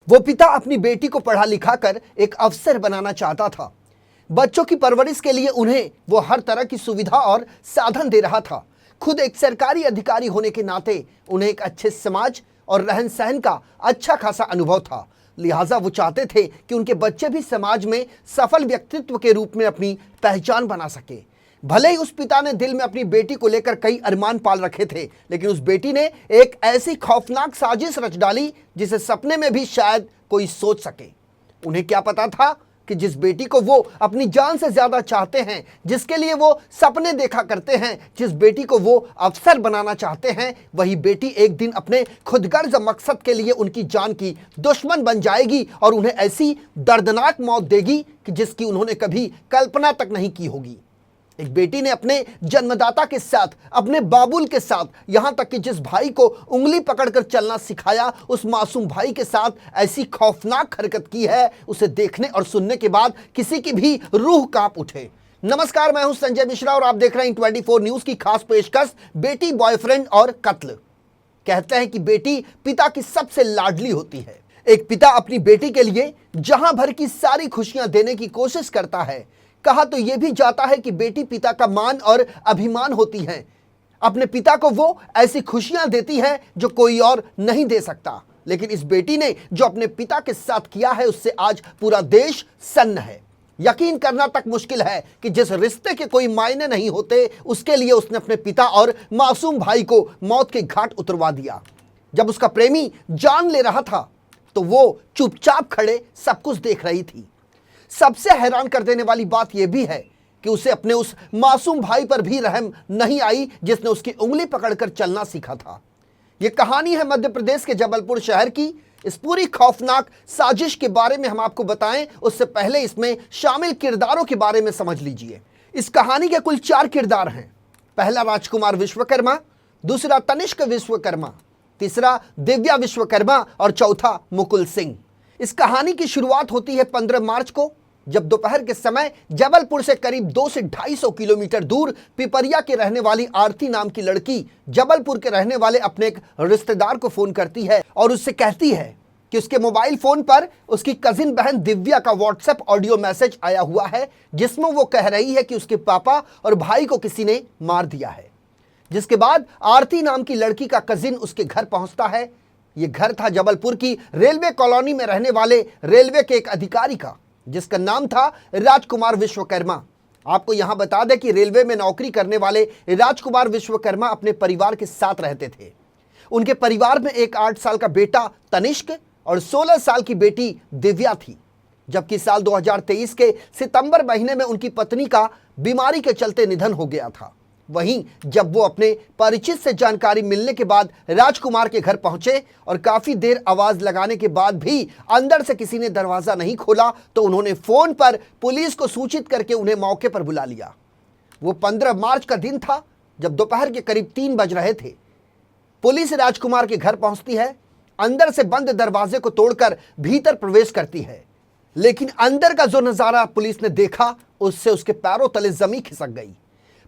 वो पिता अपनी बेटी को पढ़ा लिखा कर एक अफसर बनाना चाहता था। बच्चों की परवरिश के लिए उन्हें वो हर तरह की सुविधा और साधन दे रहा था। खुद एक सरकारी अधिकारी होने के नाते उन्हें एक अच्छे समाज और रहन सहन का अच्छा खासा अनुभव था। लिहाजा वो चाहते थे कि उनके बच्चे भी समाज में सफल व्यक्तित्व के रूप में अपनी पहचान बना सके। भले ही उस पिता ने दिल में अपनी बेटी को लेकर कई अरमान पाल रखे थे, लेकिन उस बेटी ने एक ऐसी खौफनाक साजिश रच डाली जिसे सपने में भी शायद कोई सोच सके। उन्हें क्या पता था कि जिस बेटी को वो अपनी जान से ज्यादा चाहते हैं, जिसके लिए वो सपने देखा करते हैं, जिस बेटी को वो अफसर बनाना चाहते हैं, वही बेटी एक दिन अपने खुदगर्ज मकसद के लिए उनकी जान की दुश्मन बन जाएगी और उन्हें ऐसी दर्दनाक मौत देगी कि जिसकी उन्होंने कभी कल्पना तक नहीं की होगी। एक बेटी ने अपने जन्मदाता के साथ, अपने बाबुल के साथ, यहां तक कि जिस भाई को उंगली पकड़कर चलना सिखाया, उस मासूम भाई के साथ ऐसी खौफनाक हरकत की है, उसे देखने और सुनने के बाद किसी की भी रूह कांप उठे। नमस्कार, मैं हूं संजय मिश्रा और आप देख रहे हैं 24 न्यूज की खास पेशकश बेटी, बॉयफ्रेंड और कत्ल। कहते हैं कि बेटी पिता की सबसे लाडली होती है। एक पिता अपनी बेटी के लिए जहां भर की सारी खुशियां देने की कोशिश करता है। कहा तो यह भी जाता है कि बेटी पिता का मान और अभिमान होती है। अपने पिता को वो ऐसी खुशियां देती है जो कोई और नहीं दे सकता। लेकिन इस बेटी ने जो अपने पिता के साथ किया है, उससे आज पूरा देश सन्न है। यकीन करना तक मुश्किल है कि जिस रिश्ते के कोई मायने नहीं होते, उसके लिए उसने अपने पिता और मासूम भाई को मौत के घाट उतरवा दिया। जब उसका प्रेमी जान ले रहा था तो वो चुपचाप खड़े सब कुछ देख रही थी। सबसे हैरान कर देने वाली बात यह भी है कि उसे अपने उस मासूम भाई पर भी रहम नहीं आई जिसने उसकी उंगली पकड़कर चलना सीखा था। यह कहानी है मध्य प्रदेश के जबलपुर शहर की। इस पूरी खौफनाक साजिश के बारे में हम आपको बताएं, उससे पहले इसमें शामिल किरदारों के बारे में समझ लीजिए। इस कहानी के कुल 4 किरदार हैं। पहला राजकुमार विश्वकर्मा, दूसरा तनिष्क विश्वकर्मा, तीसरा दिव्या विश्वकर्मा और चौथा मुकुल सिंह। इस कहानी की शुरुआत होती है 15 मार्च को, जब दोपहर के समय जबलपुर से करीब 2 से 250 किलोमीटर दूर पिपरिया के रहने वाली आरती नाम की लड़की जबलपुर के रहने वाले अपने एक रिश्तेदार को फोन करती है और उससे कहती है कि उसके मोबाइल फोन पर उसकी कजिन बहन दिव्या का व्हाट्सएप ऑडियो मैसेज आया हुआ है, जिसमें वो कह रही है कि उसके पापा और भाई को किसी ने मार दिया है। जिसके बाद आरती नाम की लड़की का कजिन उसके घर पहुंचता है। ये घर था जबलपुर की रेलवे कॉलोनी में रहने वाले रेलवे के एक अधिकारी का, जिसका नाम था राजकुमार विश्वकर्मा। आपको यहां बता दें कि रेलवे में नौकरी करने वाले राजकुमार विश्वकर्मा अपने परिवार के साथ रहते थे। उनके परिवार में एक 8 साल का बेटा तनिष्क और 16 साल की बेटी दिव्या थी। जबकि साल 2023 के सितंबर महीने में उनकी पत्नी का बीमारी के चलते निधन हो गया था। वहीं जब वो अपने परिचित से जानकारी मिलने के बाद राजकुमार के घर पहुंचे और काफी देर आवाज लगाने के बाद भी अंदर से किसी ने दरवाजा नहीं खोला, तो उन्होंने फोन पर पुलिस को सूचित करके उन्हें मौके पर बुला लिया। वो 15 मार्च का दिन था, जब दोपहर के करीब 3 बज रहे थे। पुलिस राजकुमार के घर पहुंचती है, अंदर से बंद दरवाजे को तोड़कर भीतर प्रवेश करती है। लेकिन अंदर का जो नजारा पुलिस ने देखा, उससे उसके पैरों तले जमीन खिसक गई।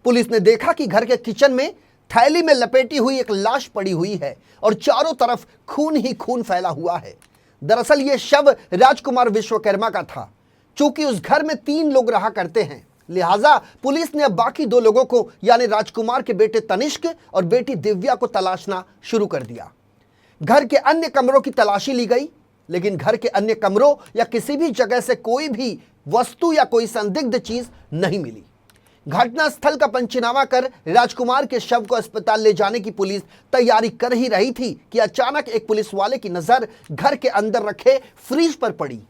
पुलिस ने देखा कि घर के किचन में थैली में लपेटी हुई एक लाश पड़ी हुई है और चारों तरफ खून ही खून फैला हुआ है। दरअसल यह शव राजकुमार विश्वकर्मा का था। चूंकि उस घर में 3 लोग रहा करते हैं, लिहाजा पुलिस ने अब बाकी 2 लोगों को, यानी राजकुमार के बेटे तनिष्क और बेटी दिव्या को तलाशना शुरू कर दिया। घर के अन्य कमरों की तलाशी ली गई, लेकिन घर के अन्य कमरों या किसी भी जगह से कोई भी वस्तु या कोई संदिग्ध चीज नहीं मिली। घटनास्थल का पंचनामा कर राजकुमार के शव को अस्पताल ले जाने की पुलिस तैयारी कर ही रही थी कि अचानक एक पुलिस वाले की नजर घर के अंदर रखे फ्रिज पर पड़ी।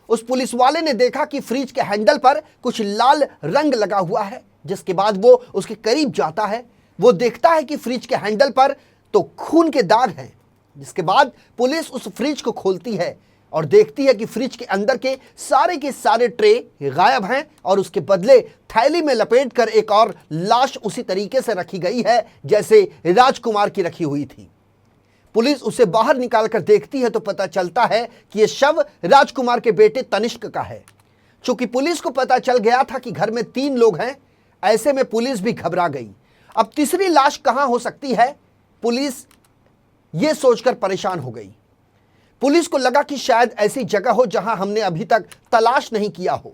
उस पुलिस वाले ने देखा कि फ्रिज के हैंडल पर कुछ लाल रंग लगा हुआ है। जिसके बाद वो उसके करीब जाता है। वो देखता है कि फ्रिज के हैंडल पर तो खून के दाग हैं। जिसके बाद पुलिस उस फ्रिज को खोलती है और देखती है कि फ्रिज के अंदर के सारे ट्रे गायब हैं और उसके बदले थैली में लपेटकर एक और लाश उसी तरीके से रखी गई है जैसे राजकुमार की रखी हुई थी। पुलिस उसे बाहर निकालकर देखती है तो पता चलता है कि यह शव राजकुमार के बेटे तनिष्क का है। चूंकि पुलिस को पता चल गया था कि घर में 3 लोग हैं, ऐसे में पुलिस भी घबरा गई। अब तीसरी लाश कहां हो सकती है, पुलिस यह सोचकर परेशान हो गई। पुलिस को लगा कि शायद ऐसी जगह हो जहां हमने अभी तक तलाश नहीं किया हो।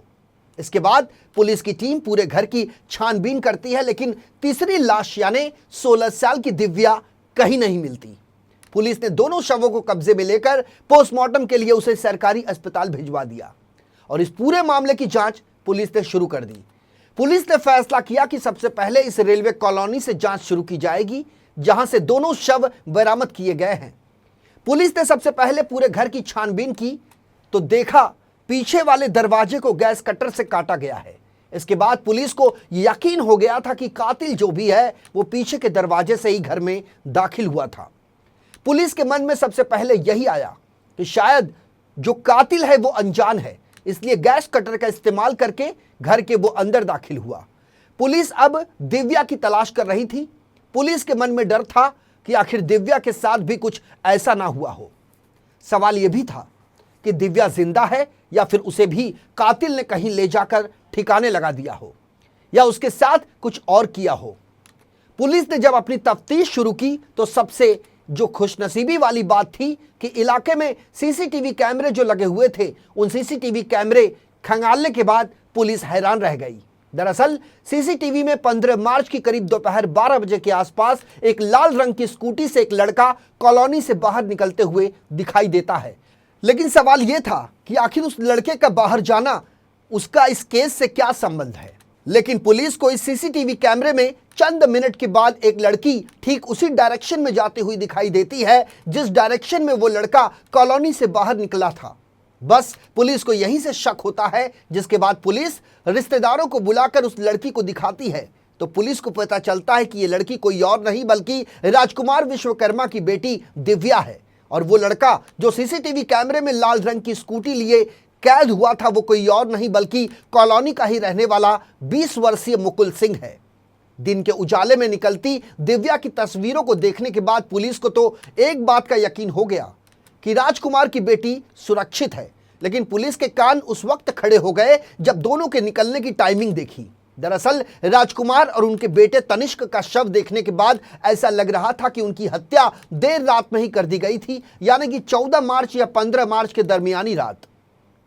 इसके बाद पुलिस की टीम पूरे घर की छानबीन करती है, लेकिन तीसरी लाश यानी 16 साल की दिव्या कहीं नहीं मिलती। पुलिस ने दोनों शवों को कब्जे में लेकर पोस्टमार्टम के लिए उसे सरकारी अस्पताल भिजवा दिया और इस पूरे मामले की जांच पुलिस ने शुरू कर दी। पुलिस ने फैसला किया कि सबसे पहले इस रेलवे कॉलोनी से जांच शुरू की जाएगी, जहां से दोनों शव बरामद किए गए हैं। पुलिस ने सबसे पहले पूरे घर की छानबीन की तो देखा पीछे वाले दरवाजे को गैस कटर से काटा गया है। इसके बाद पुलिस को यकीन हो गया था कि कातिल जो भी है वो पीछे के दरवाजे से ही घर में दाखिल हुआ था। पुलिस के मन में सबसे पहले यही आया कि शायद जो कातिल है वो अनजान है, इसलिए गैस कटर का इस्तेमाल करके घर के वो अंदर दाखिल हुआ। पुलिस अब दिव्या की तलाश कर रही थी। पुलिस के मन में डर था कि आखिर दिव्या के साथ भी कुछ ऐसा ना हुआ हो। सवाल यह भी था कि दिव्या जिंदा है या फिर उसे भी कातिल ने कहीं ले जाकर ठिकाने लगा दिया हो या उसके साथ कुछ और किया हो। पुलिस ने जब अपनी तफ्तीश शुरू की तो सबसे जो खुशनसीबी वाली बात थी कि इलाके में सीसीटीवी कैमरे जो लगे हुए थे, उन सीसीटीवी कैमरे खंगालने के बाद पुलिस हैरान रह गई। दरअसल सीसीटीवी में 15 मार्च की करीब दोपहर 12 बजे के आसपास एक लाल रंग की स्कूटी से एक लड़का कॉलोनी से बाहर निकलते हुए दिखाई देता है। लेकिन सवाल यह था कि आखिर उस लड़के का बाहर जाना, उसका इस केस से क्या संबंध है। लेकिन पुलिस को इस सीसीटीवी कैमरे में चंद मिनट के बाद एक लड़की ठीक उसी डायरेक्शन में जाती हुई दिखाई देती है जिस डायरेक्शन में वो लड़का कॉलोनी से बाहर निकला था। बस पुलिस को यहीं से शक होता है, जिसके बाद पुलिस रिश्तेदारों को बुलाकर उस लड़की को दिखाती है तो पुलिस को पता चलता है कि ये लड़की कोई और नहीं बल्कि राजकुमार विश्वकर्मा की बेटी दिव्या है। और वो लड़का जो सीसीटीवी कैमरे में लाल रंग की स्कूटी लिए कैद हुआ था वो कोई और नहीं बल्कि कॉलोनी का ही रहने वाला 20 वर्षीय मुकुल सिंह है। दिन के उजाले में निकलती दिव्या की तस्वीरों को देखने के बाद पुलिस को तो एक बात का यकीन हो गया कि राजकुमार की बेटी सुरक्षित है। लेकिन पुलिस के कान उस वक्त खड़े हो गए जब दोनों के निकलने की टाइमिंग देखी। दरअसल राजकुमार और उनके बेटे तनिष्क का शव देखने के बाद ऐसा लग रहा था कि उनकी हत्या देर रात में ही कर दी गई थी, यानी कि 14 मार्च या 15 मार्च के दरमियानी रात।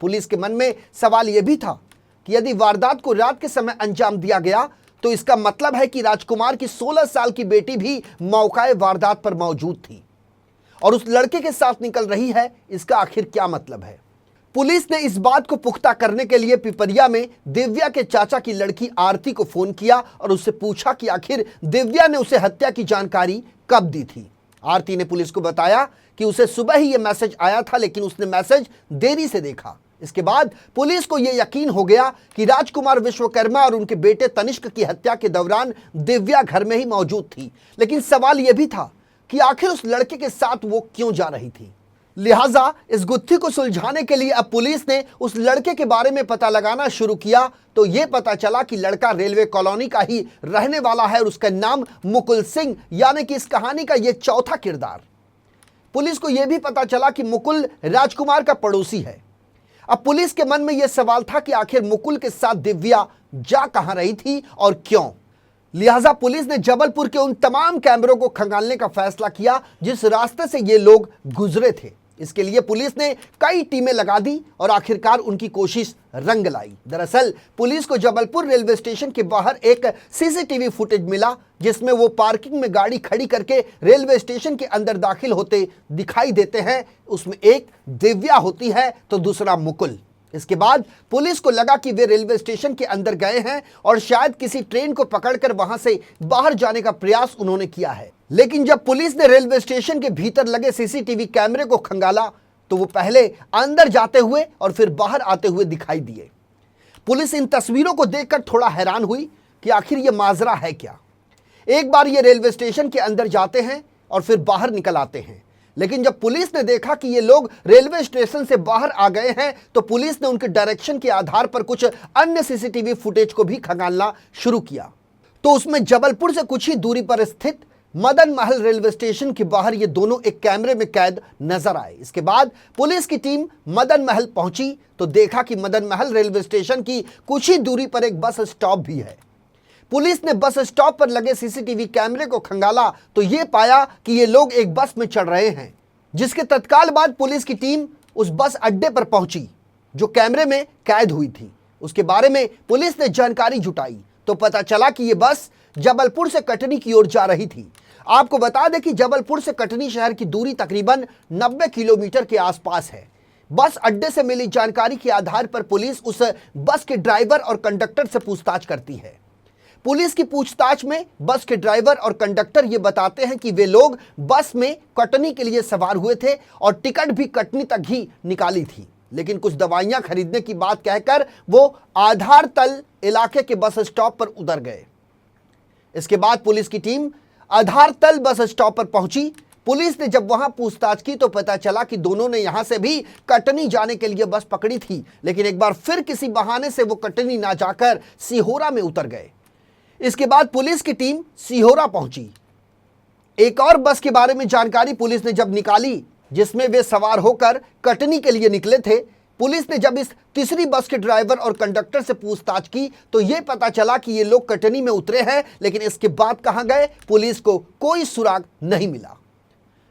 पुलिस के मन में सवाल यह भी था कि यदि वारदात को रात के समय अंजाम दिया गया तो इसका मतलब है कि राजकुमार की 16 साल की बेटी भी मौकाए वारदात पर मौजूद थी और उस लड़के के साथ निकल रही है। इसका आखिर क्या मतलब है? पुलिस ने इस बात को पुख्ता करने के लिए पिपरिया में दिव्या के चाचा की लड़की आरती को फोन किया और उससे पूछा कि आखिर दिव्या ने उसे हत्या की जानकारी कब दी थी। आरती ने पुलिस को बताया कि उसे सुबह ही यह मैसेज आया था, लेकिन उसने मैसेज देरी से देखा। इसके बाद पुलिस को यह यकीन हो गया कि राजकुमार विश्वकर्मा और उनके बेटे तनिष्क की हत्या के दौरान दिव्या घर में ही मौजूद थी। लेकिन सवाल यह भी था कि आखिर उस लड़के के साथ वो क्यों जा रही थी। लिहाजा इस गुत्थी को सुलझाने के लिए अब पुलिस ने उस लड़के के बारे में पता लगाना शुरू किया तो यह पता चला कि लड़का रेलवे कॉलोनी का ही रहने वाला है और उसका नाम मुकुल सिंह, यानी कि इस कहानी का यह चौथा किरदार। पुलिस को यह भी पता चला कि मुकुल राजकुमार का पड़ोसी है। अब पुलिस के मन में यह सवाल था कि आखिर मुकुल के साथ दिव्या जा कहां रही थी और क्यों। लिहाजा पुलिस ने जबलपुर के उन तमाम कैमरों को खंगालने का फैसला किया जिस रास्ते से ये लोग गुजरे थे। इसके लिए पुलिस ने कई टीमें लगा दी और आखिरकार उनकी कोशिश रंग लाई। दरअसल पुलिस को जबलपुर रेलवे स्टेशन के बाहर एक सीसीटीवी फुटेज मिला जिसमें वो पार्किंग में गाड़ी खड़ी करके रेलवे स्टेशन के अंदर दाखिल होते दिखाई देते हैं। उसमें एक दिव्या होती है तो दूसरा मुकुल। इसके बाद पुलिस को लगा कि वे रेलवे स्टेशन के अंदर गए हैं और शायद किसी ट्रेन को पकड़कर वहां से बाहर जाने का प्रयास उन्होंने किया है। लेकिन जब पुलिस ने रेलवे स्टेशन के भीतर लगे सीसीटीवी कैमरे को खंगाला तो वो पहले अंदर जाते हुए और फिर बाहर आते हुए दिखाई दिए। पुलिस इन तस्वीरों को देखकर थोड़ा हैरान हुई कि आखिर ये माजरा है क्या। एक बार ये रेलवे स्टेशन के अंदर जाते हैं और फिर बाहर निकल आते हैं, लेकिन जब पुलिस ने देखा कि ये लोग रेलवे स्टेशन से बाहर आ गए हैं तो पुलिस ने उनके डायरेक्शन के आधार पर कुछ अन्य सीसीटीवी फुटेज को भी खंगालना शुरू किया। तो उसमें जबलपुर से कुछ ही दूरी पर स्थित मदन महल रेलवे स्टेशन के बाहर ये दोनों एक कैमरे में कैद नजर आए। इसके बाद पुलिस की टीम मदन महल पहुंची तो देखा कि मदन महल रेलवे स्टेशन की कुछ ही दूरी पर एक बस स्टॉप भी है। पुलिस ने बस स्टॉप पर लगे सीसीटीवी कैमरे को खंगाला तो ये पाया कि ये लोग एक बस में चढ़ रहे हैं। जिसके तत्काल बाद पुलिस की टीम उस बस अड्डे पर पहुंची जो कैमरे में कैद हुई थी। उसके बारे में पुलिस ने जानकारी जुटाई तो पता चला कि यह बस जबलपुर से कटनी की ओर जा रही थी। आपको बता दें कि जबलपुर से कटनी शहर की दूरी तकरीबन 90 किलोमीटर के आसपास है। बस अड्डे से मिली जानकारी के आधार पर पुलिस उस बस के ड्राइवर और कंडक्टर से पूछताछ करती है। पुलिस की पूछताछ में बस के ड्राइवर और कंडक्टर ये बताते हैं कि वे लोग बस में कटनी के लिए सवार हुए थे और टिकट भी कटनी तक ही निकाली थी, लेकिन कुछ दवाइयां खरीदने की बात कहकर वो आधार तल इलाके के बस स्टॉप पर उतर गए। इसके बाद पुलिस की टीम आधार तल बस स्टॉप पर पहुंची। पुलिस ने जब वहां पूछताछ की तो पता चला कि दोनों ने यहां से भी कटनी जाने के लिए बस पकड़ी थी, लेकिन एक बार फिर किसी बहाने से वो कटनी ना जाकर सिहोरा में उतर गए। इसके बाद पुलिस की टीम सिहोरा पहुंची। एक और बस के बारे में जानकारी पुलिस ने जब निकाली जिसमें वे सवार होकर कटनी के लिए निकले थे। पुलिस ने जब इस तीसरी बस के ड्राइवर और कंडक्टर से पूछताछ की तो यह पता चला कि ये लोग कटनी में उतरे हैं, लेकिन इसके बाद कहां गए पुलिस को कोई सुराग नहीं मिला।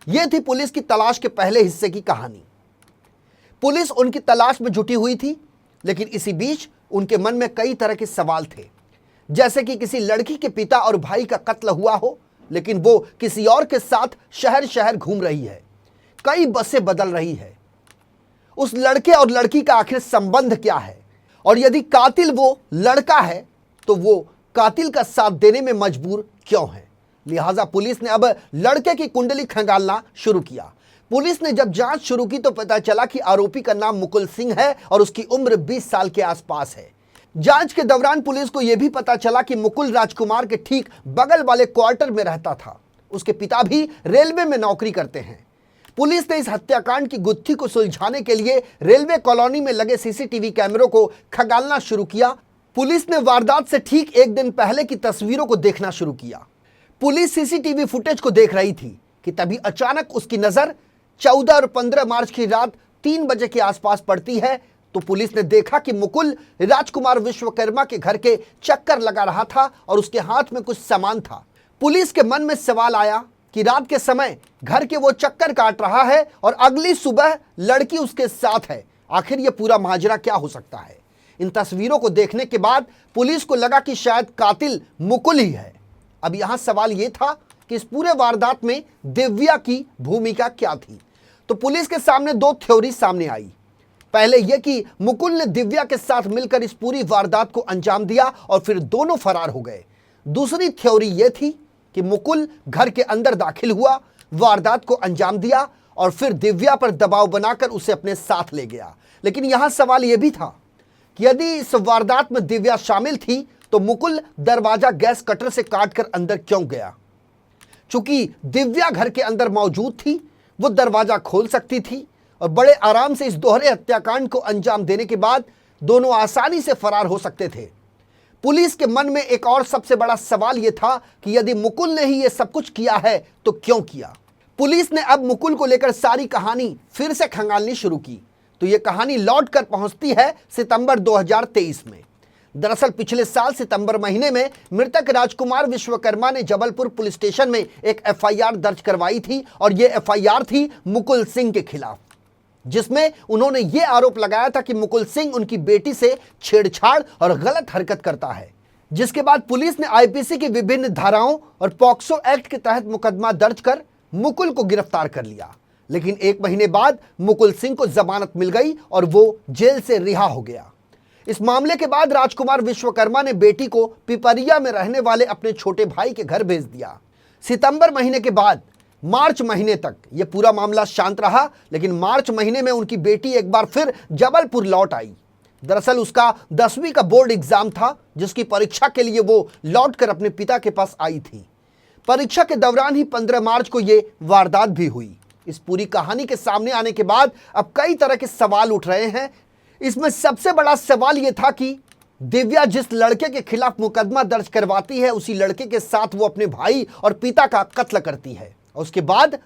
यह थी पुलिस की तलाश के पहले हिस्से की कहानी। पुलिस उनकी तलाश में जुटी हुई थी, लेकिन इसी बीच उनके मन में कई तरह के सवाल थे, जैसे कि किसी लड़की के पिता और भाई का कत्ल हुआ हो, लेकिन वो किसी और के साथ शहर शहर घूम रही है, कई बसें बदल रही है। उस लड़के और लड़की का आखिर संबंध क्या है, और यदि कातिल वो लड़का है तो वो कातिल का साथ देने में मजबूर क्यों है। लिहाजा पुलिस ने अब लड़के की कुंडली खंगालना शुरू किया। पुलिस ने जब जांच शुरू की तो पता चला कि आरोपी का नाम मुकुल सिंह है और उसकी उम्र 20 साल के आसपास है। जांच के दौरान पुलिस को यह भी पता चला कि मुकुल राजकुमार के ठीक बगल वाले क्वार्टर में रहता था। उसके पिता भी रेलवे में नौकरी करते हैं। पुलिस ने इस हत्याकांड की गुत्थी को सुलझाने के लिए रेलवे कॉलोनी में लगे सीसीटीवी कैमरों को खंगालना शुरू किया। पुलिस ने वारदात से ठीक एक दिन पहले की तस्वीरों को देखना शुरू किया। पुलिस सीसीटीवी फुटेज को देख रही थी कि तभी अचानक उसकी नजर 14 और 15 मार्च की रात 3 बजे के आसपास पड़ती है। तो पुलिस ने देखा कि मुकुल राजकुमार विश्वकर्मा के घर के चक्कर लगा रहा था और उसके हाथ में कुछ सामान था। पुलिस के मन में सवाल आया कि रात के समय घर के वो चक्कर काट रहा है और अगली सुबह लड़की उसके साथ है। आखिर ये पूरा माजरा क्या हो सकता है। इन तस्वीरों को देखने के बाद पुलिस को लगा कि शायद कातिल मुकुल ही है। अब यहां सवाल यह था कि इस पूरे वारदात में दिव्या की भूमिका क्या थी। तो पुलिस के सामने 2 थ्योरी सामने आई। पहले यह कि मुकुल ने दिव्या के साथ मिलकर इस पूरी वारदात को अंजाम दिया और फिर दोनों फरार हो गए। दूसरी थ्योरी यह थी कि मुकुल घर के अंदर दाखिल हुआ, वारदात को अंजाम दिया और फिर दिव्या पर दबाव बनाकर उसे अपने साथ ले गया। लेकिन यहां सवाल यह भी था कि यदि इस वारदात में दिव्या शामिल थी तो मुकुल दरवाजा गैस कटर से काटकर अंदर क्यों गया। चूंकि दिव्या घर के अंदर मौजूद थी, वो दरवाजा खोल सकती थी और बड़े आराम से इस दोहरे हत्याकांड को अंजाम देने के बाद दोनों आसानी से फरार हो सकते थे। पुलिस के मन में एक और सबसे बड़ा सवाल यह था कि यदि मुकुल ने ही यह सब कुछ किया है तो क्यों किया। पुलिस ने अब मुकुल को लेकर सारी कहानी फिर से खंगालनी शुरू की तो यह कहानी लौट कर पहुंचती है सितंबर 2023 में। दरअसल पिछले साल सितंबर महीने में मृतक राजकुमार विश्वकर्मा ने जबलपुर पुलिस स्टेशन में एक एफआईआर दर्ज करवाई थी और यह एफआईआर थी मुकुल सिंह के खिलाफ, जिसमें उन्होंने ये आरोप लगाया था कि मुकुल सिंह उनकी बेटी से छेड़छाड़ और गलत हरकत करता है। जिसके बाद पुलिस ने आईपीसी की विभिन्न धाराओं और पॉक्सो एक्ट के तहत मुकदमा दर्ज कर मुकुल को गिरफ्तार कर लिया। लेकिन 1 महीने बाद मुकुल सिंह को जमानत मिल गई और वो जेल से रिहा हो गया। इस मामले के बाद राजकुमार विश्वकर्मा ने बेटी को पिपरिया में रहने वाले अपने छोटे भाई के घर भेज दिया। सितंबर महीने के बाद मार्च महीने तक यह पूरा मामला शांत रहा, लेकिन मार्च महीने में उनकी बेटी एक बार फिर जबलपुर लौट आई। दरअसल उसका 10वीं का बोर्ड एग्जाम था, जिसकी परीक्षा के लिए वो लौटकर अपने पिता के पास आई थी। परीक्षा के दौरान ही 15 मार्च को यह वारदात भी हुई। इस पूरी कहानी के सामने आने के बाद अब कई तरह के सवाल उठ रहे हैं। इसमें सबसे बड़ा सवाल यह था कि दिव्या जिस लड़के के खिलाफ मुकदमा दर्ज करवाती है, उसी लड़के के साथ वो अपने भाई और पिता का कत्ल करती है और उसके बाद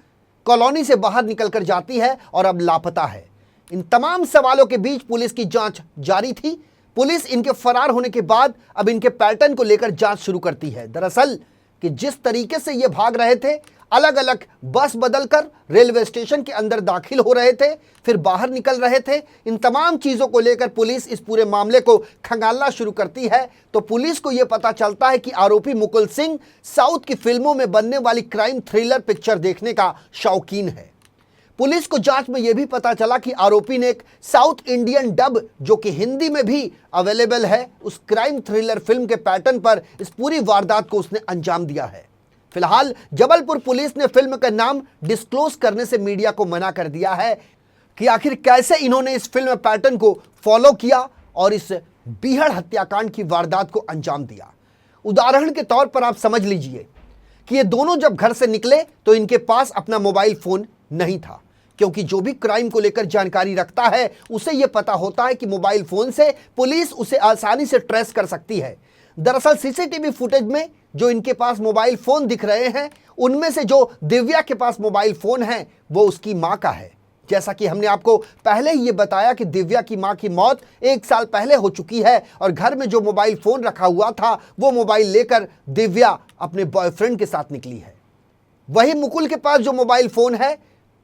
कॉलोनी से बाहर निकलकर जाती है और अब लापता है। इन तमाम सवालों के बीच पुलिस की जांच जारी थी। पुलिस इनके फरार होने के बाद अब इनके पैटर्न को लेकर जांच शुरू करती है। दरअसल कि जिस तरीके से ये भाग रहे थे, अलग अलग बस बदलकर रेलवे स्टेशन के अंदर दाखिल हो रहे थे, फिर बाहर निकल रहे थे। इन तमाम चीज़ों को लेकर पुलिस इस पूरे मामले को खंगालना शुरू करती है तो पुलिस को यह पता चलता है कि आरोपी मुकुल सिंह साउथ की फिल्मों में बनने वाली क्राइम थ्रिलर पिक्चर देखने का शौकीन है। पुलिस को जांच में यह भी पता चला कि आरोपी ने एक साउथ इंडियन डब जो कि हिंदी में भी अवेलेबल है, उस क्राइम थ्रिलर फिल्म के पैटर्न पर इस पूरी वारदात को उसने अंजाम दिया है। फिलहाल जबलपुर पुलिस ने फिल्म का नाम डिस्क्लोज करने से मीडिया को मना कर दिया है कि आखिर कैसे इन्होंने इस फिल्म पैटर्न को फॉलो किया और इस बीहड़ हत्याकांड की वारदात को अंजाम दिया। उदाहरण के तौर पर आप समझ लीजिए कि ये दोनों जब घर से निकले तो इनके पास अपना मोबाइल फोन नहीं था, क्योंकि जो भी क्राइम को लेकर जानकारी रखता है उसे यह पता होता है कि मोबाइल फोन से पुलिस उसे आसानी से ट्रेस कर सकती है। दरअसल सीसीटीवी फुटेज में जो इनके पास मोबाइल फोन दिख रहे हैं उनमें से जो दिव्या के पास मोबाइल फोन है वो उसकी मां का है। जैसा कि हमने आपको पहले ही ये बताया कि दिव्या की मां की मौत 1 साल पहले हो चुकी है और घर में जो मोबाइल फोन रखा हुआ था वो मोबाइल लेकर दिव्या अपने बॉयफ्रेंड के साथ निकली है। वही मुकुल के पास जो मोबाइल फोन है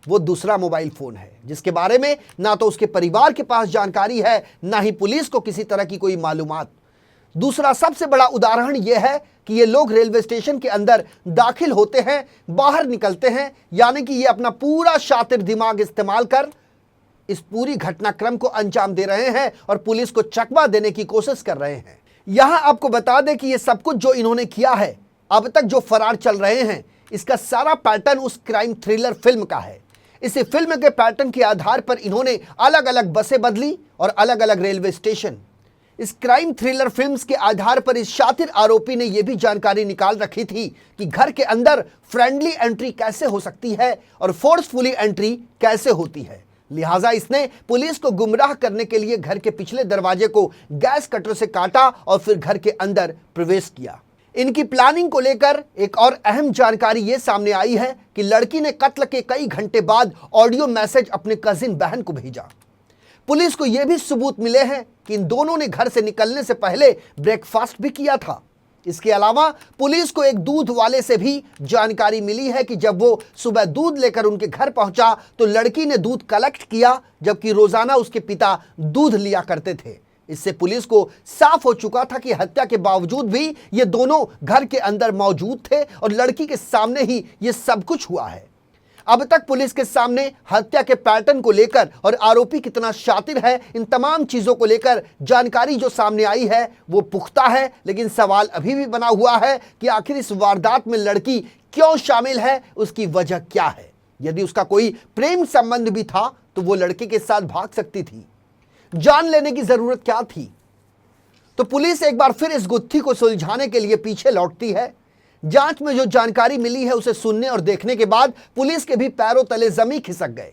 वो दूसरा मोबाइल फोन है जिसके बारे में ना तो उसके परिवार के पास जानकारी है ना ही पुलिस को किसी तरह की कोई मालूमात। दूसरा सबसे बड़ा उदाहरण यह है कि ये लोग रेलवे स्टेशन के अंदर दाखिल होते हैं, बाहर निकलते हैं, यानी कि ये अपना पूरा शातिर दिमाग इस्तेमाल कर इस पूरी घटनाक्रम को अंजाम दे रहे हैं और पुलिस को चकमा देने की कोशिश कर रहे हैं। यहां आपको बता दें कि ये सब कुछ जो इन्होंने किया है, अब तक जो फरार चल रहे हैं, इसका सारा पैटर्न उस क्राइम थ्रिलर फिल्म का है। इसी फिल्म के पैटर्न के आधार पर इन्होंने अलग अलग बसें बदली और अलग अलग रेलवे स्टेशन। इस क्राइम थ्रिलर फिल्म्स के आधार पर इस शातिर आरोपी ने यह भी जानकारी निकाल रखी थी कि घर के अंदर फ्रेंडली एंट्री कैसे हो सकती है और फोर्सफुली एंट्री कैसे होती है। लिहाजा इसने पुलिस को गुमराह करने के लिए घर के पिछले दरवाजे को गैस कटर से काटा और फिर घर के अंदर प्रवेश किया। इनकी प्लानिंग को लेकर एक और अहम जानकारी यह सामने आई है कि लड़की ने कत्ल के कई घंटे बाद ऑडियो मैसेज अपने कजिन बहन को भेजा। पुलिस को यह भी सबूत मिले हैं कि इन दोनों ने घर से निकलने से पहले ब्रेकफास्ट भी किया था। इसके अलावा पुलिस को एक दूध वाले से भी जानकारी मिली है कि जब वो सुबह दूध लेकर उनके घर पहुंचा तो लड़की ने दूध कलेक्ट किया, जबकि रोजाना उसके पिता दूध लिया करते थे। इससे पुलिस को साफ हो चुका था कि हत्या के बावजूद भी ये दोनों घर के अंदर मौजूद थे और लड़की के सामने ही ये सब कुछ हुआ है। अब तक पुलिस के सामने हत्या के पैटर्न को लेकर और आरोपी कितना शातिर है, इन तमाम चीजों को लेकर जानकारी जो सामने आई है वो पुख्ता है, लेकिन सवाल अभी भी बना हुआ है कि आखिर इस वारदात में लड़की क्यों शामिल है, उसकी वजह क्या है। यदि उसका कोई प्रेम संबंध भी था तो वो लड़के के साथ भाग सकती थी। जान लेने की जरूरत क्या थी? तो पुलिस एक बार फिर इस गुत्थी को सुलझाने के लिए पीछे लौटती है। जांच में जो जानकारी मिली है उसे सुनने और देखने के बाद पुलिस के भी पैरों तले जमीन खिसक गए।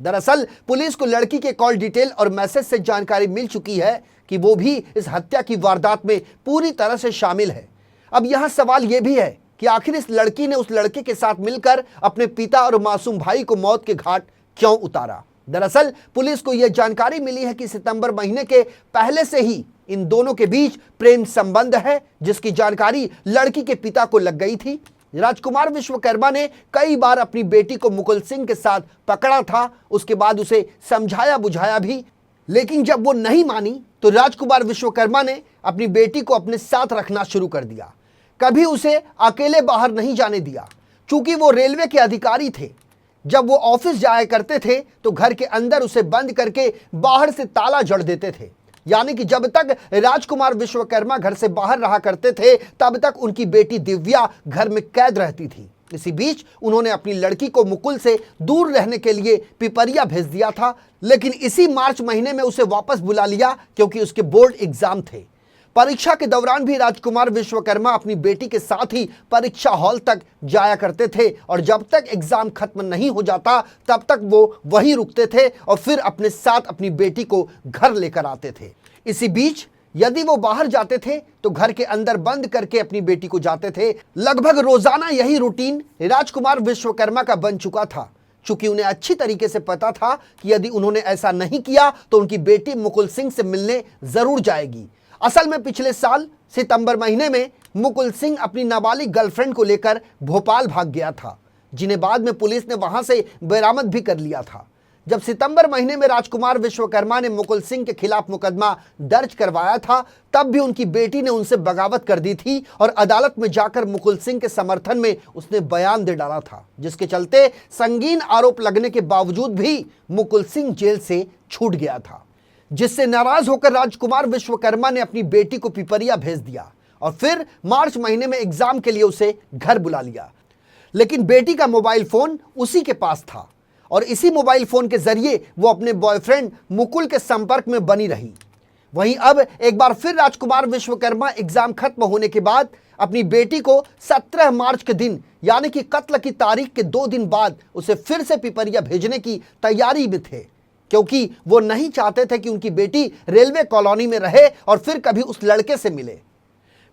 दरअसल पुलिस को लड़की के कॉल डिटेल और मैसेज से जानकारी मिल चुकी है कि वो भी इस हत्या की वारदात में पूरी तरह से शामिल है। अब यहां सवाल यह भी है कि आखिर इस लड़की ने उस लड़के के साथ मिलकर अपने पिता और मासूम भाई को मौत के घाट क्यों उतारा। दरअसल पुलिस को यह जानकारी मिली है कि सितंबर महीने के पहले से ही इन दोनों के बीच प्रेम संबंध है, जिसकी जानकारी लड़की के पिता को लग गई थी। राजकुमार विश्वकर्मा ने कई बार अपनी बेटी को मुकुल सिंह के साथ पकड़ा था, उसके बाद उसे समझाया बुझाया भी, लेकिन जब वो नहीं मानी तो राजकुमार विश्वकर्मा ने अपनी बेटी को अपने साथ रखना शुरू कर दिया। कभी उसे अकेले बाहर नहीं जाने दिया। चूंकि वो रेलवे के अधिकारी थे, जब वो ऑफिस जाया करते थे तो घर के अंदर उसे बंद करके बाहर से ताला जड़ देते थे। यानी कि जब तक राजकुमार विश्वकर्मा घर से बाहर रहा करते थे तब तक उनकी बेटी दिव्या घर में कैद रहती थी। इसी बीच उन्होंने अपनी लड़की को मुकुल से दूर रहने के लिए पिपरिया भेज दिया था, लेकिन इसी मार्च महीने में उसे वापस बुला लिया क्योंकि उसके बोर्ड एग्जाम थे। परीक्षा के दौरान भी राजकुमार विश्वकर्मा अपनी बेटी के साथ ही परीक्षा हॉल तक जाया करते थे और जब तक एग्जाम खत्म नहीं हो जाता तब तक वो वहीं रुकते थे और फिर अपने साथ अपनी बेटी को घर लेकर आते थे। इसी बीच यदि वो बाहर जाते थे तो घर के अंदर बंद करके अपनी बेटी को जाते थे। लगभग रोजाना यही रूटीन राजकुमार विश्वकर्मा का बन चुका था, चूंकि उन्हें अच्छी तरीके से पता था कि यदि उन्होंने ऐसा नहीं किया तो उनकी बेटी मुकुल सिंह से मिलने जरूर जाएगी। असल में पिछले साल सितंबर महीने में मुकुल सिंह अपनी नाबालिग गर्लफ्रेंड को लेकर भोपाल भाग गया था। जिन्हें बाद में पुलिस ने वहां से बरामद भी कर लिया था। जब सितंबर महीने में राजकुमार विश्वकर्मा ने मुकुल सिंह के खिलाफ मुकदमा दर्ज करवाया था, तब भी उनकी बेटी ने उनसे बगावत कर दी थी और अदालत में जाकर मुकुल सिंह के समर्थन में उसने बयान दे डाला था, जिसके चलते संगीन आरोप लगने के बावजूद भी मुकुल सिंह जेल से छूट गया था। जिससे नाराज होकर राजकुमार विश्वकर्मा ने अपनी बेटी को पिपरिया भेज दिया और फिर मार्च महीने में एग्जाम के लिए उसे घर बुला लिया। लेकिन बेटी का मोबाइल फोन उसी के पास था और इसी मोबाइल फोन के जरिए वो अपने बॉयफ्रेंड मुकुल के संपर्क में बनी रही। वहीं अब एक बार फिर राजकुमार विश्वकर्मा एग्जाम खत्म होने के बाद अपनी बेटी को 17 मार्च के दिन यानी कि कत्ल की तारीख के 2 दिन बाद उसे फिर से पिपरिया भेजने की तैयारी में थे, क्योंकि वो नहीं चाहते थे कि उनकी बेटी रेलवे कॉलोनी में रहे और फिर कभी उस लड़के से मिले।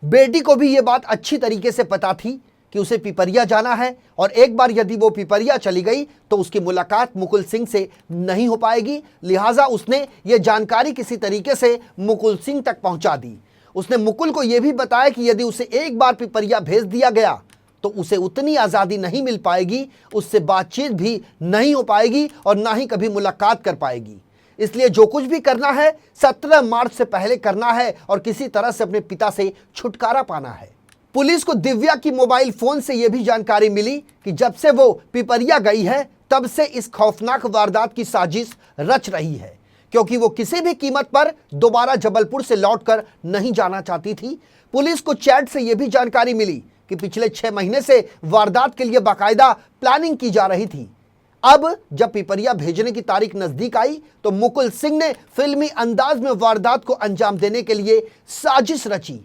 बेटी को भी ये बात अच्छी तरीके से पता थी कि उसे पिपरिया जाना है और एक बार यदि वो पिपरिया चली गई तो उसकी मुलाकात मुकुल सिंह से नहीं हो पाएगी। लिहाजा उसने ये जानकारी किसी तरीके से मुकुल सिंह तक पहुंचा दी। उसने मुकुल को यह भी बताया कि यदि उसे एक बार पिपरिया भेज दिया गया तो उसे उतनी आज़ादी नहीं मिल पाएगी, उससे बातचीत भी नहीं हो पाएगी और ना ही कभी मुलाकात कर पाएगी। इसलिए जो कुछ भी करना है 17 मार्च से पहले करना है और किसी तरह से अपने पिता से छुटकारा पाना है। पुलिस को दिव्या की मोबाइल फोन से यह भी जानकारी मिली कि जब से वो पिपरिया गई है तब से इस खौफनाक वारदात की साजिश रच रही है, क्योंकि वो किसी भी कीमत पर दोबारा जबलपुर से लौटकर नहीं जाना चाहती थी। पुलिस को चैट से यह भी जानकारी मिली कि पिछले 6 महीने से वारदात के लिए बाकायदा प्लानिंग की जा रही थी। अब जब पिपरिया भेजने की तारीख नजदीक आई तो मुकुल सिंह ने फिल्मी अंदाज में वारदात को अंजाम देने के लिए साजिश रची।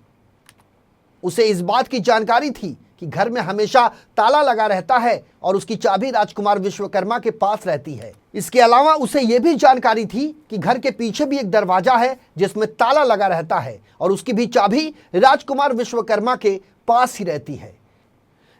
उसे इस बात की जानकारी थी कि घर में हमेशा ताला लगा रहता है और उसकी चाबी राजकुमार विश्वकर्मा के पास रहती है। इसके अलावा उसे यह भी जानकारी थी कि घर के पीछे भी एक दरवाजा है जिसमें ताला लगा रहता है और उसकी भी चाबी राजकुमार विश्वकर्मा के पास ही रहती है।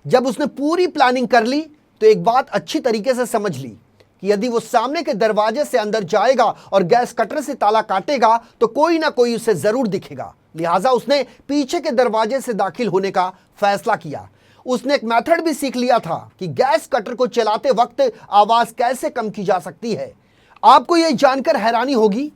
जब उसने पूरी प्लानिंग कर ली तो एक बात अच्छी तरीके से समझ ली कि यदि वो सामने के दरवाजे से अंदर जाएगा और गैस कटर से ताला काटेगा तो कोई ना कोई उसे जरूर दिखेगा। लिहाजा उसने पीछे के दरवाजे से दाखिल होने का फैसला किया। उसने एक मेथड भी सीख लिया था कि गैस कटर को चलाते वक्त आवाज कैसे कम की जा सकती है। आपको यह जानकर हैरानी होगी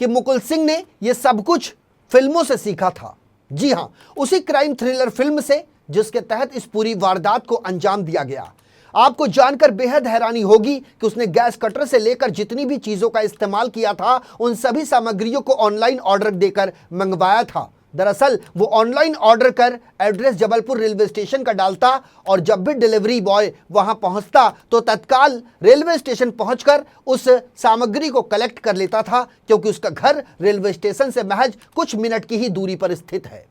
कि मुकुल सिंह ने यह सब कुछ फिल्मों से सीखा था। जी हां, उसी क्राइम थ्रिलर फिल्म से जिसके तहत इस पूरी वारदात को अंजाम दिया गया। आपको जानकर बेहद हैरानी होगी कि उसने गैस कटर से लेकर जितनी भी चीजों का इस्तेमाल किया था उन सभी सामग्रियों को ऑनलाइन ऑर्डर देकर मंगवाया था। दरअसल वो ऑनलाइन ऑर्डर कर एड्रेस जबलपुर रेलवे स्टेशन का डालता और जब भी डिलीवरी बॉय वहां पहुंचता तो तत्काल रेलवे स्टेशन पहुंचकर उस सामग्री को कलेक्ट कर लेता था, क्योंकि उसका घर रेलवे स्टेशन से महज कुछ मिनट की ही दूरी पर स्थित है।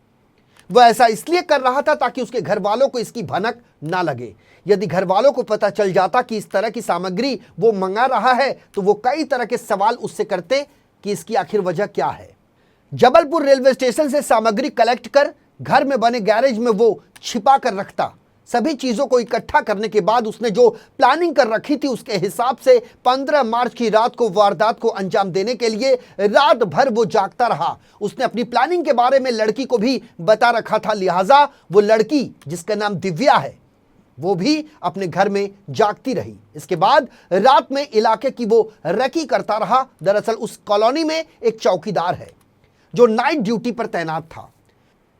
वह ऐसा इसलिए कर रहा था ताकि उसके घर वालों को इसकी भनक ना लगे। यदि घर वालों को पता चल जाता कि इस तरह की सामग्री वो मंगा रहा है तो वो कई तरह के सवाल उससे करते कि इसकी आखिर वजह क्या है। जबलपुर रेलवे स्टेशन से सामग्री कलेक्ट कर घर में बने गैरेज में वो छिपा कर रखता। सभी चीजों को इकट्ठा करने के बाद उसने जो प्लानिंग कर रखी थी उसके हिसाब से 15 मार्च की रात को वारदात को अंजाम देने के लिए रात भर वो जागता रहा। उसने अपनी प्लानिंग के बारे में लड़की को भी बता रखा था। लिहाजा वो लड़की जिसका नाम दिव्या है वो भी अपने घर में जागती रही। इसके बाद रात में इलाके की वो रेकी करता रहा। दरअसल उस कॉलोनी में एक चौकीदार है जो नाइट ड्यूटी पर तैनात था,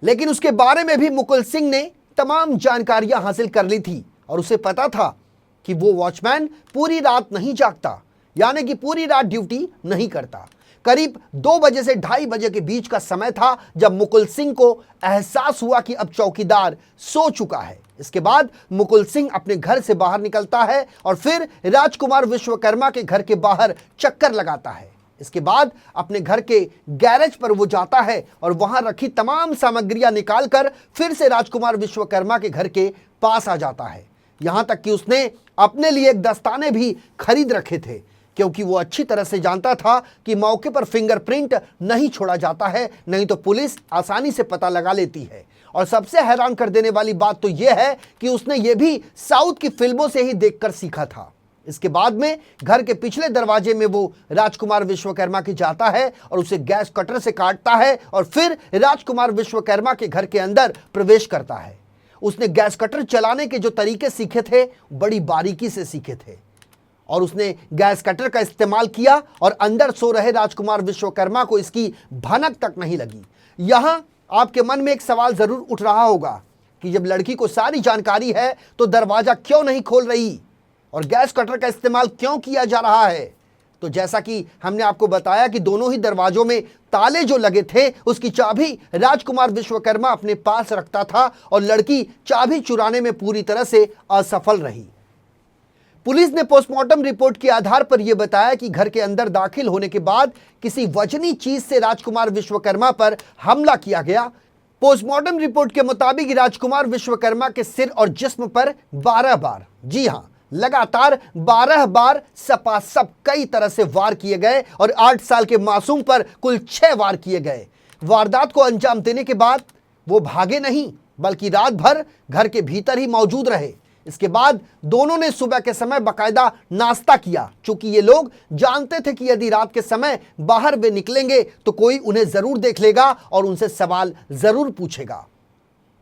लेकिन उसके बारे में भी मुकुल सिंह ने तमाम जानकारियां हासिल कर ली थी और उसे पता था कि वो वॉचमैन पूरी रात नहीं जागता, यानी कि पूरी रात ड्यूटी नहीं करता। करीब 2 बजे से 2:30 बजे के बीच का समय था जब मुकुल सिंह को एहसास हुआ कि अब चौकीदार सो चुका है। इसके बाद मुकुल सिंह अपने घर से बाहर निकलता है और फिर राजकुमार विश्वकर्मा के घर के बाहर चक्कर लगाता है। इसके बाद अपने घर के गैरेज पर वो जाता है और वहां रखी तमाम सामग्रियां निकालकर फिर से राजकुमार विश्वकर्मा के घर के पास आ जाता है। यहां तक कि उसने अपने लिए एक दस्ताने भी खरीद रखे थे, क्योंकि वो अच्छी तरह से जानता था कि मौके पर फिंगरप्रिंट नहीं छोड़ा जाता है, नहीं तो पुलिस आसानी से पता लगा लेती है। और सबसे हैरान कर देने वाली बात तो यह है कि उसने ये भी साउथ की फिल्मों से ही देखकर सीखा था। इसके बाद में घर के पिछले दरवाजे में वो राजकुमार विश्वकर्मा के जाता है और उसे गैस कटर से काटता है और फिर राजकुमार विश्वकर्मा के घर के अंदर प्रवेश करता है। उसने गैस कटर चलाने के जो तरीके सीखे थे बड़ी बारीकी से सीखे थे और उसने गैस कटर का इस्तेमाल किया और अंदर सो रहे राजकुमार विश्वकर्मा को इसकी भनक तक नहीं लगी। यहां आपके मन में एक सवाल जरूर उठ रहा होगा कि जब लड़की को सारी जानकारी है तो दरवाजा क्यों नहीं खोल रही और गैस कटर का इस्तेमाल क्यों किया जा रहा है। तो जैसा कि हमने आपको बताया कि दोनों ही दरवाजों में ताले जो लगे थे उसकी चाबी राजकुमार विश्वकर्मा अपने पास रखता था और लड़की चाबी चुराने में पूरी तरह से असफल रही। पुलिस ने पोस्टमार्टम रिपोर्ट के आधार पर यह बताया कि घर के अंदर दाखिल होने के बाद किसी वजनी चीज से राजकुमार विश्वकर्मा पर हमला किया गया। पोस्टमार्टम रिपोर्ट के मुताबिक राजकुमार विश्वकर्मा के सिर और जिस्म पर 12 बार, जी हां, लगातार 12 बार सपासप कई तरह से वार किए गए और 8 साल के मासूम पर कुल 6 वार किए गए। वारदात को अंजाम देने के बाद वो भागे नहीं बल्कि रात भर घर के भीतर ही मौजूद रहे। इसके बाद दोनों ने सुबह के समय बाकायदा नाश्ता किया, चूंकि ये लोग जानते थे कि यदि रात के समय बाहर वे निकलेंगे तो कोई उन्हें जरूर देख लेगा और उनसे सवाल जरूर पूछेगा।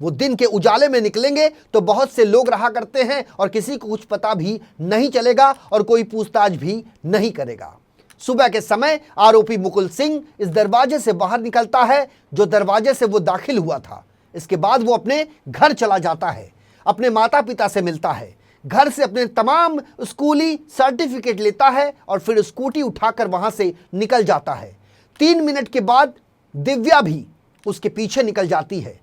वो दिन के उजाले में निकलेंगे तो बहुत से लोग रहा करते हैं और किसी को कुछ पता भी नहीं चलेगा और कोई पूछताछ भी नहीं करेगा। सुबह के समय आरोपी मुकुल सिंह इस दरवाजे से बाहर निकलता है जो दरवाजे से वो दाखिल हुआ था। इसके बाद वो अपने घर चला जाता है, अपने माता पिता से मिलता है, घर से अपने तमाम स्कूली सर्टिफिकेट लेता है और फिर स्कूटी उठाकर वहां से निकल जाता है। 3 मिनट के बाद दिव्या भी उसके पीछे निकल जाती है।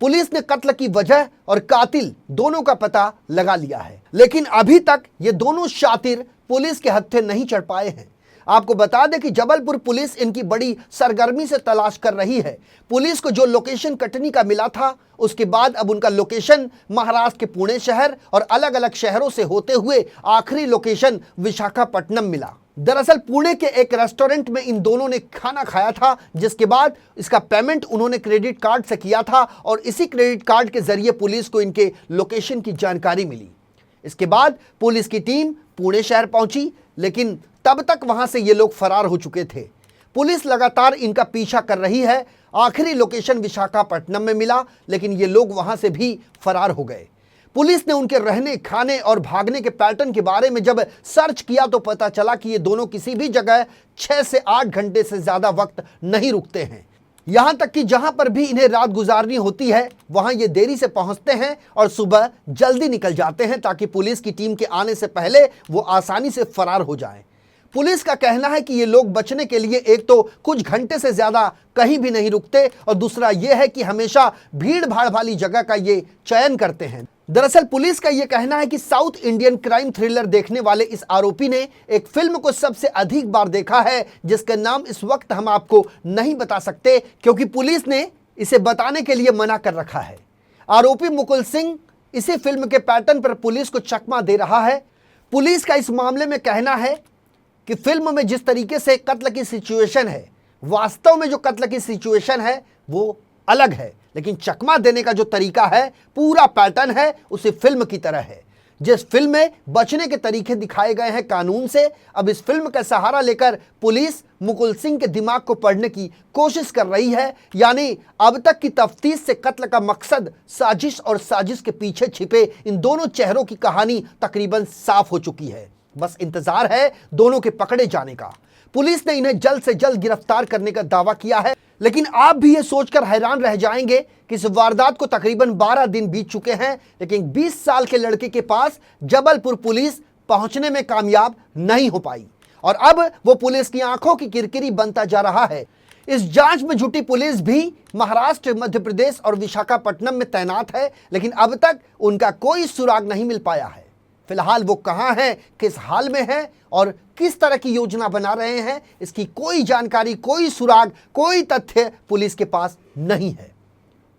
पुलिस ने कत्ल की वजह और कातिल दोनों का पता लगा लिया है, लेकिन अभी तक ये दोनों शातिर पुलिस के हत्थे नहीं चढ़ पाए हैं। आपको बता दें कि जबलपुर पुलिस इनकी बड़ी सरगर्मी से तलाश कर रही है। पुलिस को जो लोकेशन कटनी का मिला था उसके बाद अब उनका लोकेशन महाराष्ट्र के पुणे शहर और अलग अलग शहरों से होते हुए आखिरी लोकेशन विशाखापट्टनम मिला। दरअसल पुणे के एक रेस्टोरेंट में इन दोनों ने खाना खाया था, जिसके बाद इसका पेमेंट उन्होंने क्रेडिट कार्ड से किया था और इसी क्रेडिट कार्ड के जरिए पुलिस को इनके लोकेशन की जानकारी मिली। इसके बाद पुलिस की टीम पुणे शहर पहुंची, लेकिन तब तक वहां से ये लोग फरार हो चुके थे। पुलिस लगातार इनका पीछा कर रही है। आखिरी लोकेशन विशाखापट्टनम में मिला, लेकिन ये लोग वहां से भी फरार हो गए। पुलिस ने उनके रहने, खाने और भागने के पैटर्न के बारे में जब सर्च किया तो पता चला कि ये दोनों किसी भी जगह 6 से 8 घंटे से ज्यादा वक्त नहीं रुकते हैं। यहां तक कि जहां पर भी इन्हें रात गुजारनी होती है वहां ये देरी से पहुंचते हैं और सुबह जल्दी निकल जाते हैं ताकि पुलिस की टीम के आने से पहले वो आसानी से फरार हो जाएं। पुलिस का कहना है कि ये लोग बचने के लिए एक तो कुछ घंटे से ज्यादा कहीं भी नहीं रुकते और दूसरा ये है कि हमेशा भीड़ भाड़ वाली जगह का ये चयन करते हैं। दरअसल पुलिस का ये कहना है कि साउथ इंडियन क्राइम थ्रिलर देखने वाले इस आरोपी ने एक फिल्म को सबसे अधिक बार देखा है, जिसका नाम इस वक्त हम आपको नहीं बता सकते क्योंकि पुलिस ने इसे बताने के लिए मना कर रखा है। आरोपी मुकुल सिंह इसी फिल्म के पैटर्न पर पुलिस को चकमा दे रहा है। पुलिस का इस मामले में कहना है कि फिल्म में जिस तरीके से कत्ल की सिचुएशन है, वास्तव में जो कत्ल की सिचुएशन है वो अलग है, लेकिन चकमा देने का जो तरीका है, पूरा पैटर्न है, उसी फिल्म की तरह है। जिस फिल्म में बचने के तरीके दिखाए गए हैं कानून से, अब इस फिल्म का सहारा लेकर पुलिस मुकुल सिंह के दिमाग को पढ़ने की कोशिश कर रही है। यानी अब तक की तफ्तीश से कत्ल का मकसद, साजिश और साजिश के पीछे छिपे इन दोनों चेहरों की कहानी तकरीबन साफ हो चुकी है। बस इंतजार है दोनों के पकड़े जाने का। पुलिस ने इन्हें जल्द से जल्द गिरफ्तार करने का दावा किया है, लेकिन आप भी ये सोचकर हैरान रह जाएंगे कि इस वारदात को तकरीबन 12 दिन बीत चुके हैं, लेकिन 20 साल के लड़के के पास जबलपुर पुलिस पहुंचने में कामयाब नहीं हो पाई और अब वो पुलिस की आंखों की किरकिरी बनता जा रहा है। इस जांच में जुटी पुलिस भी महाराष्ट्र, मध्य प्रदेश और विशाखापट्टनम में तैनात है, लेकिन अब तक उनका कोई सुराग नहीं मिल पाया है। फिलहाल वो कहां हैं, किस हाल में हैं और किस तरह की योजना बना रहे हैं, इसकी कोई जानकारी, कोई सुराग, कोई तथ्य पुलिस के पास नहीं है।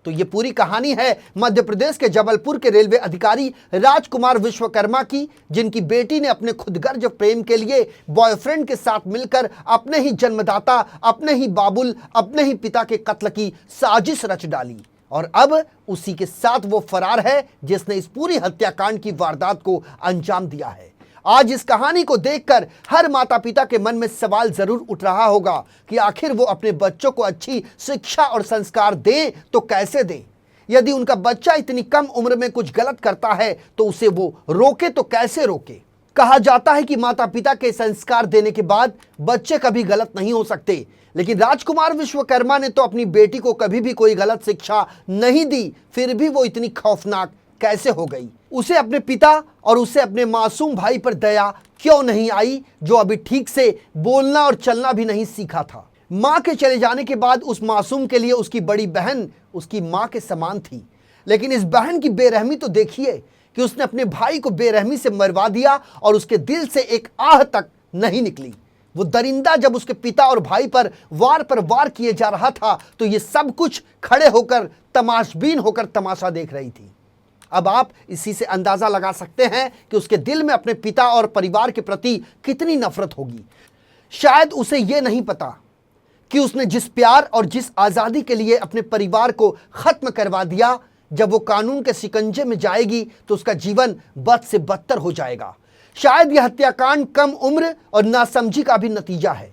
तो ये पूरी कहानी है मध्य प्रदेश के जबलपुर के रेलवे अधिकारी राजकुमार विश्वकर्मा की, जिनकी बेटी ने अपने खुदगर्ज प्रेम के लिए बॉयफ्रेंड के साथ मिलकर अपने ही जन्मदाता, अपने ही बाबुल, अपने ही पिता के कत्ल की साजिश रच डाली और अब उसी के साथ वो फरार है जिसने इस पूरी हत्याकांड की वारदात को अंजाम दिया है। आज इस कहानी को देखकर हर माता पिता के मन में सवाल जरूर उठ रहा होगा कि आखिर वो अपने बच्चों को अच्छी शिक्षा और संस्कार दें तो कैसे दें। यदि उनका बच्चा इतनी कम उम्र में कुछ गलत करता है तो उसे वो रोके तो कैसे रोके। कहा जाता है कि माता पिता के संस्कार देने के बाद बच्चे कभी गलत नहीं हो सकते, लेकिन राजकुमार विश्वकर्मा ने तो अपनी बेटी को कभी भी कोई गलत शिक्षा नहीं दी, फिर भी वो इतनी खौफनाक कैसे हो गई। उसे अपने पिता और उसे अपने मासूम भाई पर दया क्यों नहीं आई, जो अभी ठीक से बोलना और चलना भी नहीं सीखा था। मां के चले जाने के बाद उस मासूम के लिए उसकी बड़ी बहन उसकी मां के समान थी, लेकिन इस बहन की बेरहमी तो देखिए कि उसने अपने भाई को बेरहमी से मरवा दिया और उसके दिल से एक आह तक नहीं निकली। वो दरिंदा जब उसके पिता और भाई पर वार किए जा रहा था तो ये सब कुछ खड़े होकर तमाशबीन होकर तमाशा देख रही थी। अब आप इसी से अंदाजा लगा सकते हैं कि उसके दिल में अपने पिता और परिवार के प्रति कितनी नफरत होगी। शायद उसे यह नहीं पता कि उसने जिस प्यार और जिस आज़ादी के लिए अपने परिवार को खत्म करवा दिया, जब वो कानून के शिकंजे में जाएगी तो उसका जीवन बद से बदतर हो जाएगा। शायद यह हत्याकांड कम उम्र और नासमझी का भी नतीजा है।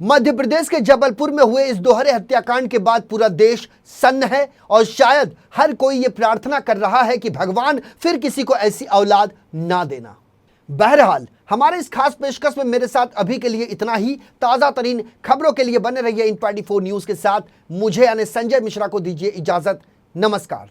मध्य प्रदेश के जबलपुर में हुए इस दोहरे हत्याकांड के बाद पूरा देश सन्न है और शायद हर कोई ये प्रार्थना कर रहा है कि भगवान फिर किसी को ऐसी औलाद ना देना। बहरहाल हमारे इस खास पेशकश में मेरे साथ अभी के लिए इतना ही। ताज़ा तरीन खबरों के लिए बने रहिए इन 24 न्यूज़ के साथ। मुझे यानी संजय मिश्रा को दीजिए इजाज़त। नमस्कार।